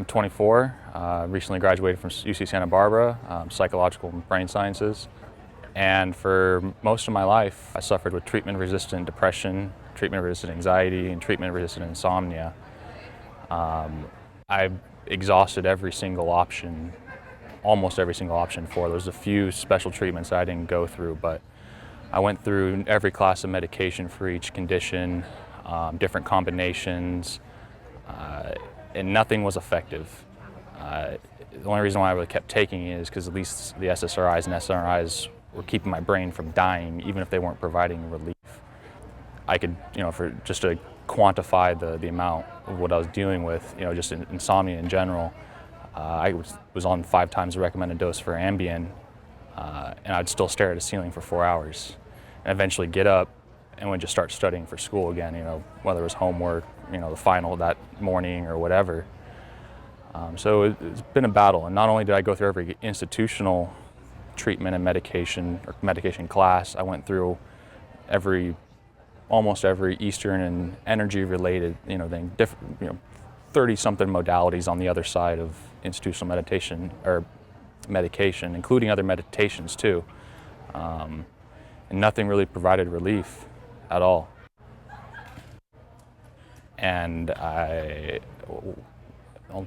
I'm 24, recently graduated from UC Santa Barbara, psychological and brain sciences. And for most of my life, I suffered with treatment-resistant depression, treatment-resistant anxiety, and treatment-resistant insomnia. I exhausted every single option, almost every single option for it. There's a few special treatments that I didn't go through, but I went through every class of medication for each condition, different combinations, and nothing was effective. The only reason why I really kept taking it is because at least the SSRIs and SNRIs were keeping my brain from dying, even if they weren't providing relief. I could, for just to quantify the amount of what I was dealing with, just insomnia in general, I was on 5 times the recommended dose for Ambien, and I'd still stare at a ceiling for 4 hours, and eventually get up and would just start studying for school again, whether it was homework, the final that morning or whatever. So it's been a battle, and not only did I go through every institutional treatment and medication class, I went through almost every Eastern and energy-related, thing, 30-something modalities on the other side of institutional meditation or medication, including other meditations too, and nothing really provided relief at all. And I'll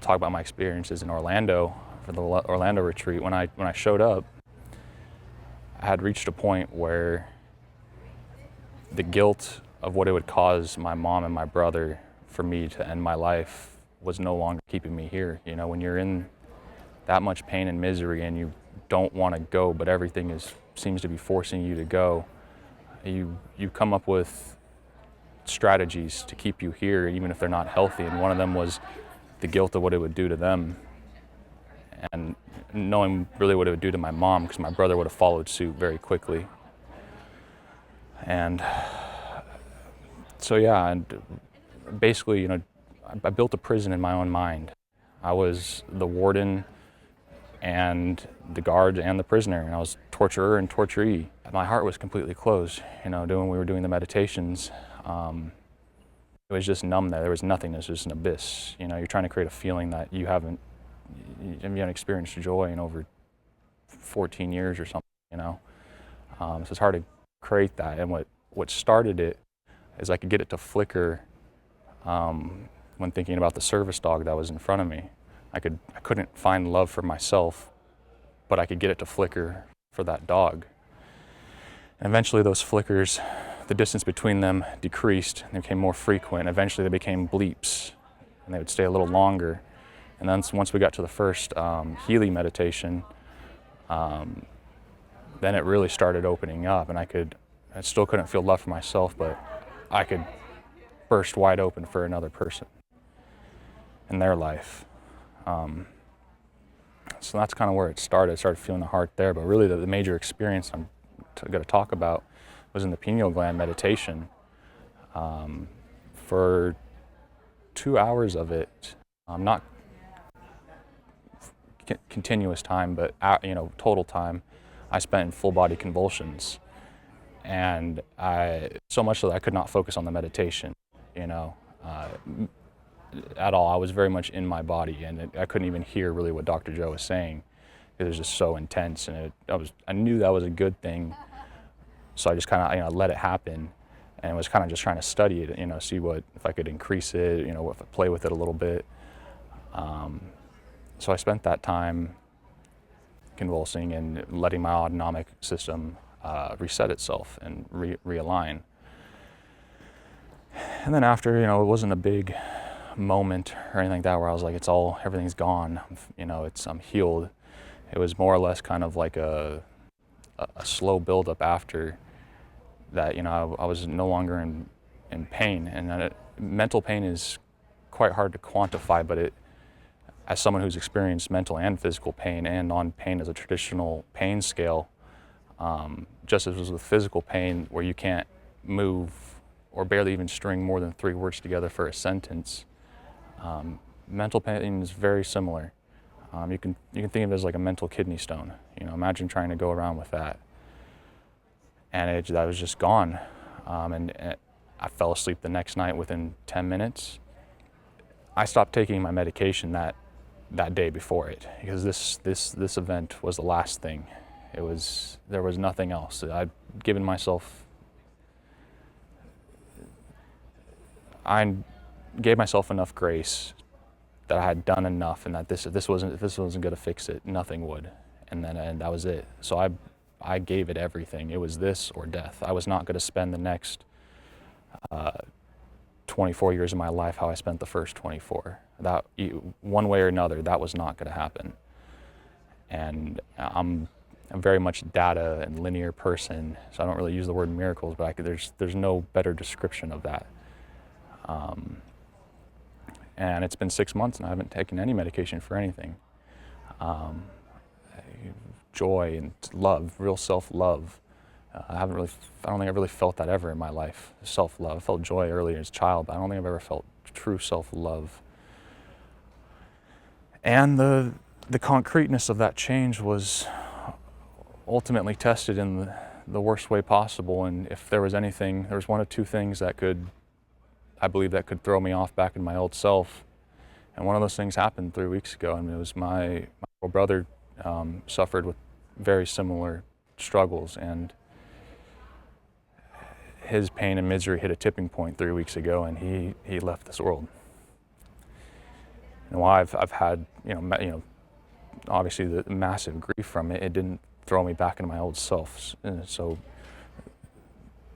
talk about my experiences in Orlando for the Orlando retreat. When I showed up, I had reached a point where the guilt of what it would cause my mom and my brother for me to end my life was no longer keeping me here. When you're in that much pain and misery and you don't want to go, but everything seems to be forcing you to go, you come up with strategies to keep you here, even if they're not healthy. And one of them was the guilt of what it would do to them, and knowing really what it would do to my mom, because my brother would have followed suit very quickly. And so yeah, and basically, I built a prison in my own mind. I was the warden and the guard and the prisoner, and I was torturer and torturee. My heart was completely closed, we were doing the meditations. It was just numb there. There was nothingness, just an abyss. You're trying to create a feeling that you haven't experienced joy in over 14 years or something, So it's hard to create that. And what started it is I could get it to flicker when thinking about the service dog that was in front of me. I couldn't find love for myself, but I could get it to flicker for that dog. And eventually those flickers, the distance between them decreased, and they became more frequent. Eventually they became bleeps, and they would stay a little longer. And then once we got to the first Healy meditation, then it really started opening up, and I still couldn't feel love for myself, but I could burst wide open for another person in their life. So that's kind of where it started. I started feeling the heart there, but really the major experience I'm going to talk about was in the pineal gland meditation. For 2 hours of it, not continuous time, but total time, I spent in full body convulsions, and so much so that I could not focus on the meditation, at all. I was very much in my body, and I couldn't even hear really what Dr. Joe was saying. It was just so intense, and I knew that was a good thing. So I just kind of let it happen, and was kind of just trying to study it, see if I could increase it, if I play with it a little bit. So I spent that time convulsing and letting my autonomic system reset itself and realign. And then after, it wasn't a big moment or anything like that where I was like, everything's gone, I'm healed. It was more or less kind of like a slow buildup after that. I was no longer in pain, and mental pain is quite hard to quantify, but as someone who's experienced mental and physical pain and non-pain as a traditional pain scale, just as with physical pain where you can't move or barely even string more than 3 words together for a sentence, mental pain is very similar. You can think of it as like a mental kidney stone. Imagine trying to go around with that. And that was just gone. And I fell asleep the next night within 10 minutes. I stopped taking my medication that that day before it, because this event was the last thing. There was nothing else. I gave myself enough grace that I had done enough, and that if this wasn't going to fix it, nothing would. And that was it. So I gave it everything. It was this or death. I was not going to spend the next 24 years of my life how I spent the first 24. That, one way or another, that was not going to happen. And I'm very much data and linear person, so I don't really use the word miracles, but there's no better description of that. And it's been 6 months and I haven't taken any medication for anything. Joy and love, real self-love. I don't think I've really felt that ever in my life, self-love. I felt joy earlier as a child, but I don't think I've ever felt true self-love. And the concreteness of that change was ultimately tested in the worst way possible. And if there was anything, there was one of two things that I believe that could throw me off back in my old self. And one of those things happened 3 weeks ago. And it was my little brother suffered with very similar struggles, and his pain and misery hit a tipping point 3 weeks ago, and he left this world. And while I've had obviously the massive grief from it, it didn't throw me back into my old self. And so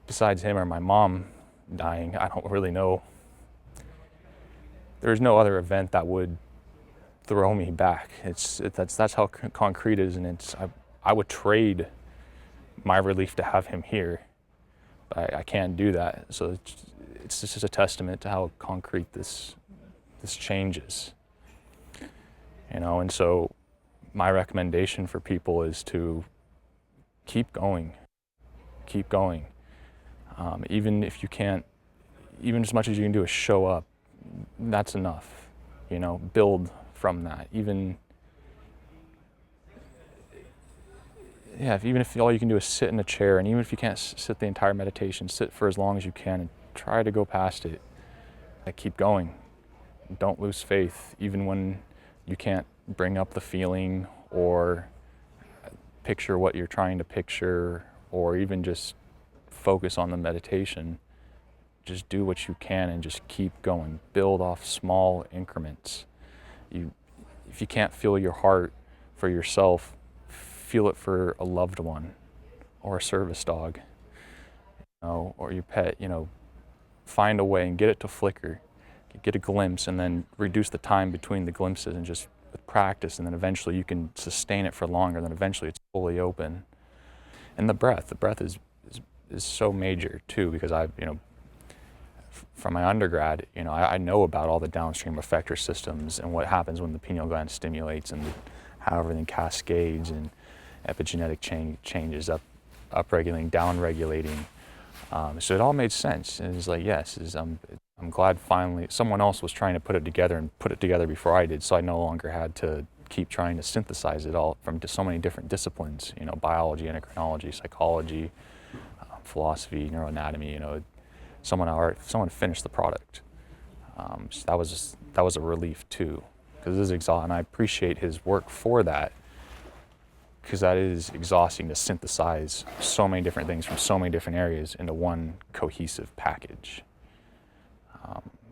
besides him or my mom dying, I don't really know. There's no other event that would throw me back. That's how concrete it is, and I would trade my relief to have him here, but I can't do that. So it's just a testament to how concrete this change is. And so my recommendation for people is to keep going. Even if you can't, even as much as you can do is show up, that's enough. Build from that. Even if all you can do is sit in a chair, and even if you can't sit the entire meditation, sit for as long as you can and try to go past it. Keep going. Don't lose faith, even when you can't bring up the feeling or picture what you're trying to picture, or even just focus on the meditation. Just do what you can and just keep going. Build off small increments. If you can't feel your heart for yourself, feel it for a loved one or a service dog, or your pet. Find a way and get it to flicker, get a glimpse, and then reduce the time between the glimpses, and just with practice, and then eventually you can sustain it for longer, then eventually it's fully open. And the breath is so major too, because from my undergrad, I know about all the downstream effector systems and what happens when the pineal gland stimulates, and how everything cascades, and epigenetic changes, upregulating, downregulating. So it all made sense, and it's like, yes, I'm glad finally someone else was trying to put it together before I did, so I no longer had to keep trying to synthesize it all from so many different disciplines, biology, endocrinology, psychology, philosophy, neuroanatomy. Someone finished the product. So that was a relief too, because this is exhausting, and I appreciate his work for that, because that is exhausting to synthesize so many different things from so many different areas into one cohesive package.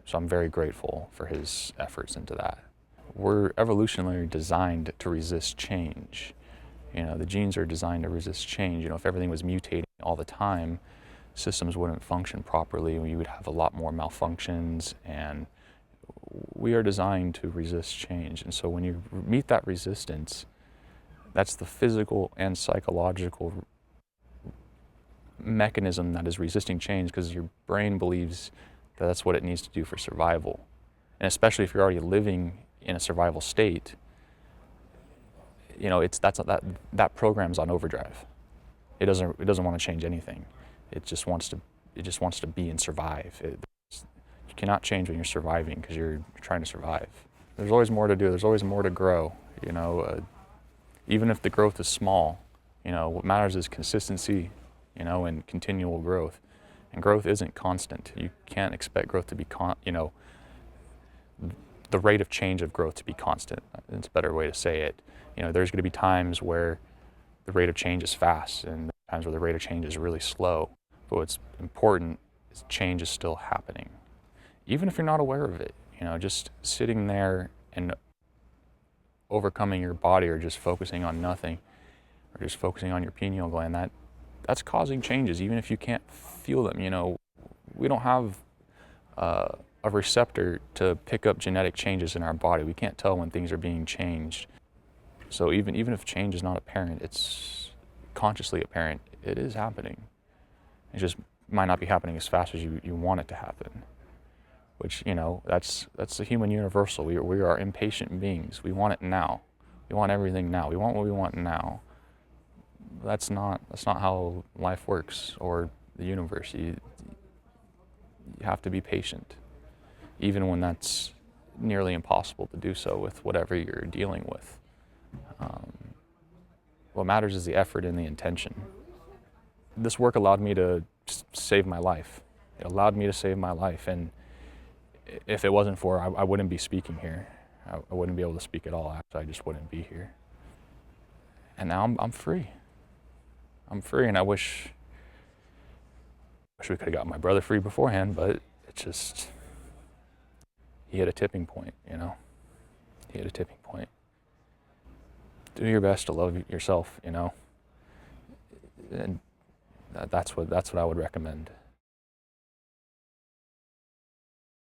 So I'm very grateful for his efforts into that. We're evolutionarily designed to resist change. The genes are designed to resist change. If everything was mutating all the time, systems wouldn't function properly. We would have a lot more malfunctions, and we are designed to resist change. And so when you meet that resistance, that's the physical and psychological mechanism that is resisting change, because your brain believes that that's what it needs to do for survival. And especially if you're already living in a survival state, that program's on overdrive. It doesn't want to change anything. It just wants to be and survive. You cannot change when you're surviving, because you're trying to survive. There's always more to do. There's always more to grow. Even if the growth is small, what matters is consistency, and continual growth. And growth isn't constant. You can't expect growth to be the rate of change of growth to be constant. It's a better way to say it. There's going to be times where the rate of change is fast and times where the rate of change is really slow. But what's important is change is still happening. Even if you're not aware of it, just sitting there and overcoming your body or just focusing on nothing or just focusing on your pineal gland, that's causing changes, even if you can't feel them. We don't have a receptor to pick up genetic changes in our body. We can't tell when things are being changed. So even if change is not apparent, it's consciously apparent, it is happening. It just might not be happening as fast as you want it to happen. Which, that's the human universal. We are impatient beings. We want it now. We want everything now. We want what we want now. That's not how life works, or the universe. You have to be patient, even when that's nearly impossible to do so with whatever you're dealing with. What matters is the effort and the intention. This work allowed me to save my life. It allowed me to save my life, and if it wasn't for it, I wouldn't be speaking here. I wouldn't be able to speak at all. Actually, I just wouldn't be here. And now I'm free. I'm free, and I wish we could have got my brother free beforehand, but he hit a tipping point, He hit a tipping point. Do your best to love yourself, and that's what I would recommend.